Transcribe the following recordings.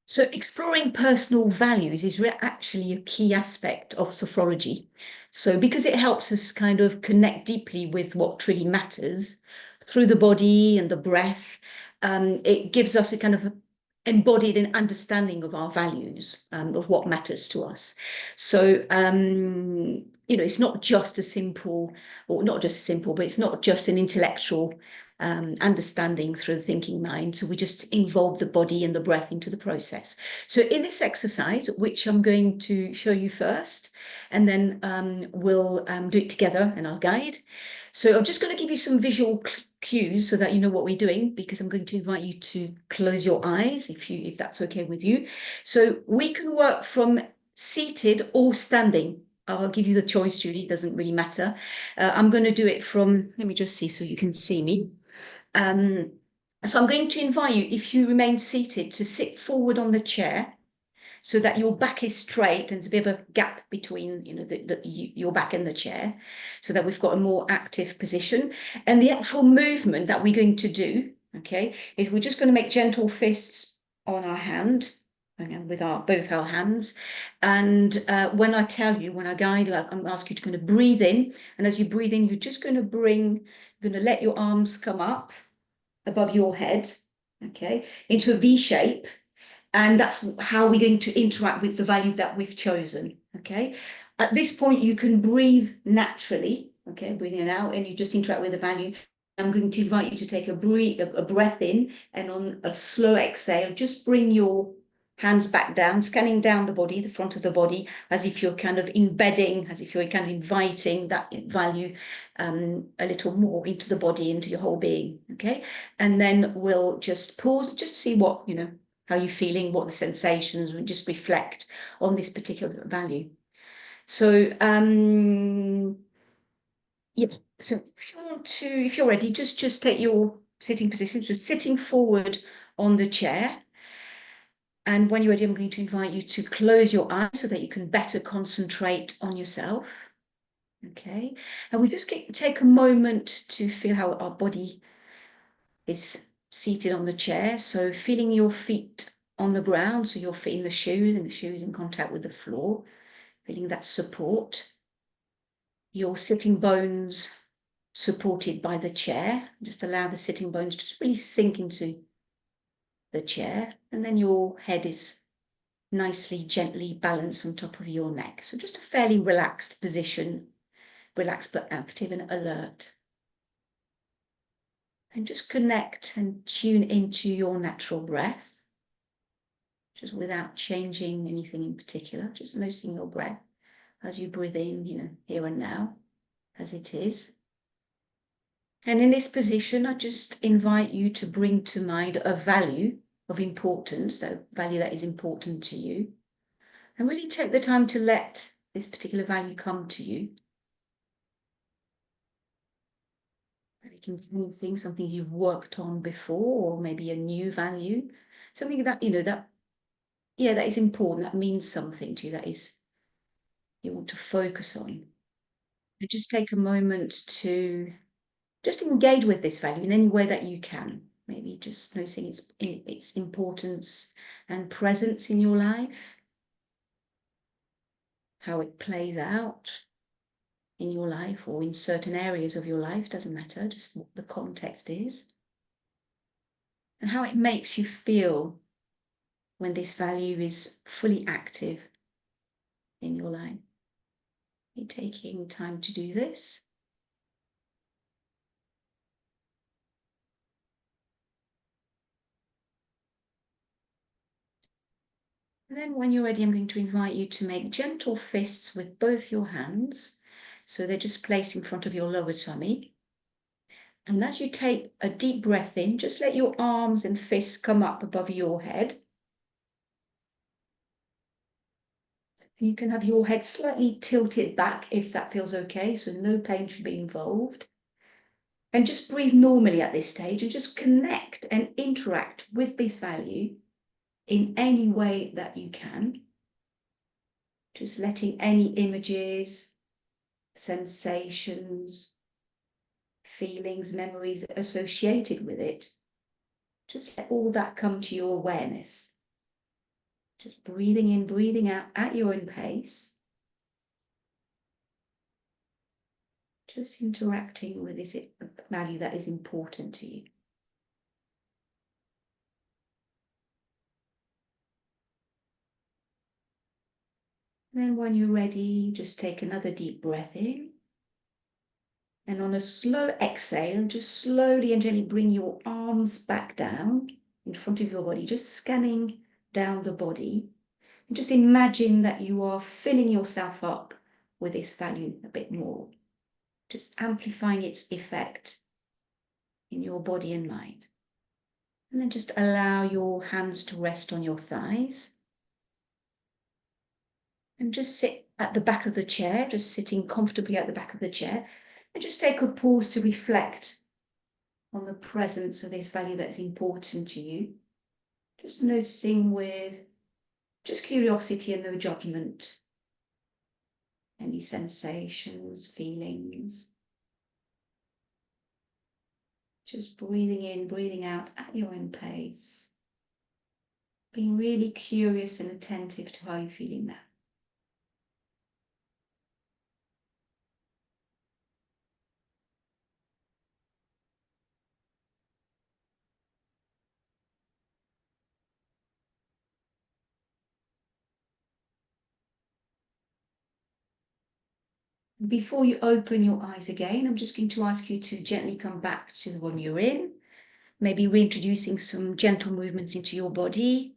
So exploring personal values is actually a key aspect of sophrology. So because it helps us kind of connect deeply with what really matters through the body and the breath, it gives us a kind of embodied an understanding of our values, of what matters to us. So, it's not just a simple, or not just simple, but it's not just an intellectual understanding through the thinking mind. So we just involve the body and the breath into the process. So in this exercise, which I'm going to show you first, and then we'll do it together and I'll guide. So I'm just going to give you some visual cues so that you know what we're doing, because I'm going to invite you to close your eyes if that's okay with you. So we can work from seated or standing. I'll give you the choice, Julie, it doesn't really matter. I'm going to do it from, let me just see so you can see me. So I'm going to invite you, if you remain seated, to sit forward on the chair so that your back is straight and there's a bit of a gap between your back and the chair, so that we've got a more active position. And the actual movement that we're going to do, okay, is we're just going to make gentle fists on our hand, again, with both our hands. And when I tell you, when I guide you, I'm asking you to kind of breathe in. And as you breathe in, you're just going to let your arms come up above your head, okay, into a V shape. And that's how we're going to interact with the value that we've chosen, okay? At this point, you can breathe naturally, okay, breathing in and out, and you just interact with the value. I'm going to invite you to take a breath in, and on a slow exhale, just bring your hands back down, scanning down the body, the front of the body, as if you're kind of embedding, as if you're kind of inviting that value a little more into the body, into your whole being, okay? And then we'll just pause, just see what, how you're feeling, what the sensations, and just reflect on this particular value. So, yeah, so if you're ready, just take your sitting position, just sitting forward on the chair. And when you're ready, I'm going to invite you to close your eyes so that you can better concentrate on yourself. Okay. And we just take a moment to feel how our body is seated on the chair. So feeling your feet on the ground, so your feet in the shoes and the shoes in contact with the floor, feeling that support. Your sitting bones supported by the chair. Just allow the sitting bones to just really sink into the chair. And then your head is nicely, gently balanced on top of your neck. So just a fairly relaxed position, relaxed but active and alert. And just connect and tune into your natural breath, just without changing anything in particular, just noticing your breath as you breathe in, here and now, as it is. And in this position, I just invite you to bring to mind a value of importance, that value that is important to you, and really take the time to let this particular value come to you. Maybe it can be anything, something you've worked on before, or maybe a new value, something that, that is important, that means something to you, that is, you want to focus on. And just take a moment to just engage with this value in any way that you can. Maybe just noticing its importance and presence in your life, how it plays out in your life or in certain areas of your life, doesn't matter, just what the context is, and how it makes you feel when this value is fully active in your life. You're taking time to do this. And then when you're ready, I'm going to invite you to make gentle fists with both your hands. So they're just placed in front of your lower tummy. And as you take a deep breath in, just let your arms and fists come up above your head. And you can have your head slightly tilted back if that feels okay, so no pain should be involved. And just breathe normally at this stage and just connect and interact with this value in any way that you can. Just letting any images, sensations, feelings, memories associated with it, just let all that come to your awareness. Just breathing in, breathing out at your own pace. Just interacting with this value that is important to you. Then when you're ready, just take another deep breath in. And on a slow exhale, just slowly and gently bring your arms back down in front of your body, just scanning down the body. And just imagine that you are filling yourself up with this value a bit more, just amplifying its effect in your body and mind. And then just allow your hands to rest on your thighs. And just sit at the back of the chair, just sitting comfortably at the back of the chair. And just take a pause to reflect on the presence of this value that's important to you. Just noticing with just curiosity and no judgment. Any sensations, feelings. Just breathing in, breathing out at your own pace. Being really curious and attentive to how you're feeling now. Before you open your eyes again, I'm just going to ask you to gently come back to the one you're in, maybe reintroducing some gentle movements into your body,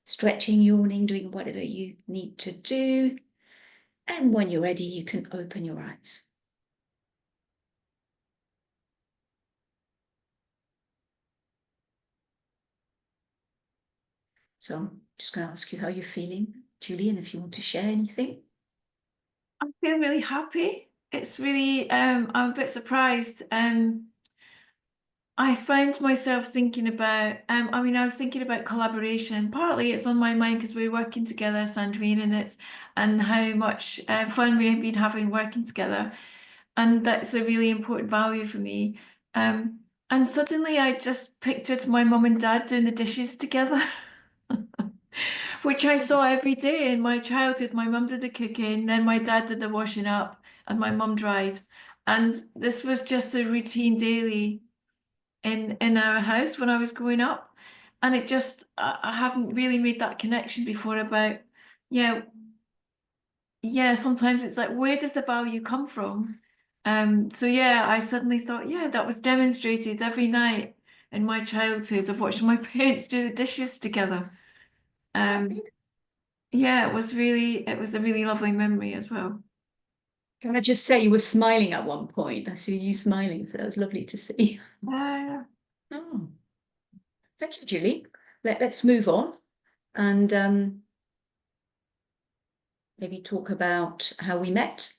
stretching, yawning, doing whatever you need to do. And when you're ready, you can open your eyes. So I'm just going to ask you how you're feeling, Julie, and if you want to share anything. I feel really happy. It's really, I'm a bit surprised. I find myself thinking about, I was thinking about collaboration. Partly it's on my mind because we're working together, Sandrine, and how much fun we have been having working together. And that's a really important value for me. Um, and suddenly I just pictured my mum and dad doing the dishes together. Which I saw every day in my childhood. My mum did the cooking, then my dad did the washing up, and my mum dried. And this was just a routine daily in our house when I was growing up. And it just I haven't really made that connection before about, yeah, yeah, sometimes it's like, where does the value come from? So yeah, I suddenly thought, yeah, that was demonstrated every night in my childhood of watching my parents do the dishes together. Um, Yeah, it was a really lovely memory as well. Can I just say you were smiling at one point? I see you smiling, so it was lovely to see. Uh, Oh, thank you, Julie. Let's move on and maybe talk about how we met